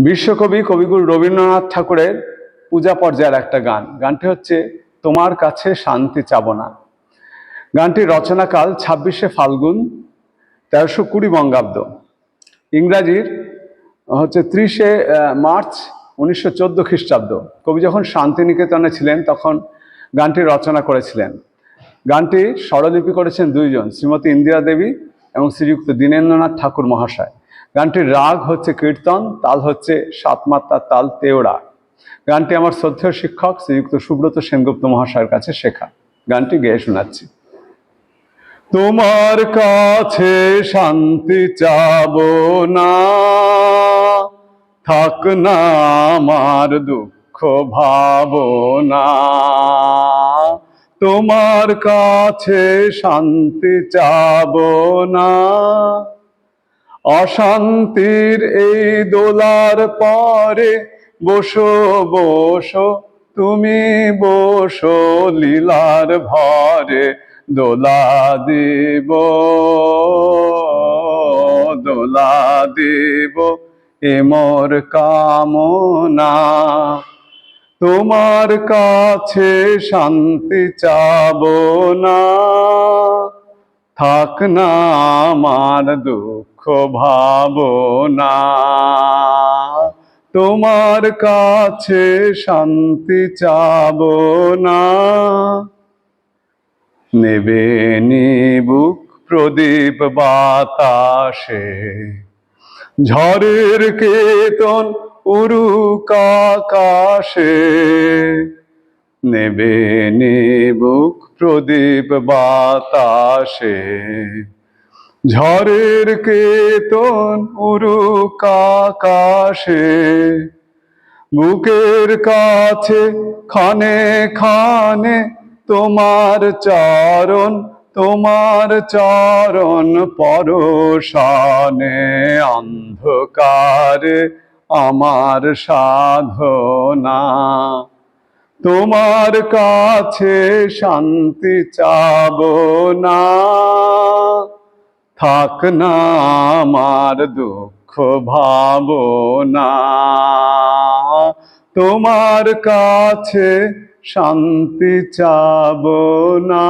বিশ্বকবি কবিগুরু রবীন্দ্রনাথ ঠাকুরের পূজা পর্যায়ের একটা গান। গানটি হচ্ছে তোমার কাছে শান্তি চাবো না। গানটির রচনাকাল 26শে ফাল্গুন 1320 বঙ্গাব্দ। ইংরাজির হচ্ছে 30শে মার্চ 1914 খ্রিস্টাব্দ। কবি যখন শান্তিনিকেতনে ছিলেন তখন গানটি রচনা করেছিলেন। গানটি স্বরলিপি করেছেন দুইজন, শ্রীমতী ইন্দিরা দেবী এবং শ্রীযুক্ত দীনেন্দ্রনাথ ঠাকুর মহাশয়। গানটির রাগ হচ্ছে কীর্তন, তাল হচ্ছে সাতমাত্রার তাল তেওড়া। গানটি আমার শ্রদ্ধেয় শিক্ষক শ্রীযুক্ত সুব্রত সেনগুপ্ত মহাশয়ের কাছে শেখা। গানটি গেয়ে শোনাচ্ছি। তোমার কাছে শান্তি চাবো না, থাক না আমার দুঃখ ভাবনা। তোমার কাছে শান্তি চাবো না, অশান্তির এই দোলার পরে বসো বসো তুমি বসো লীলার ভরে। দোলা দিব দোলা দিব এ মোর কামনা। তোমার কাছে শান্তি চাবো না, থাক না আমার দুঃখ ভাবনা। তোমার কাছে শান্তি চাবো না। নেবে নিবুক প্রদীপ বাতাসে, ঝড়ের কেতন উড়ুক আকাশে। নেবে নিবুক প্রদীপ বাতাসে, ঝড়ের কেতন উড়ুক আকাশে। বুকের কাছে খানে খানে তোমার চরণ পরশানে। অন্ধকারে আমার সাধনা, তোমার কাছে শান্তি চাবো না, থাক না আমার দুঃখ ভাবনা। তোমার কাছে শান্তি চাবো না।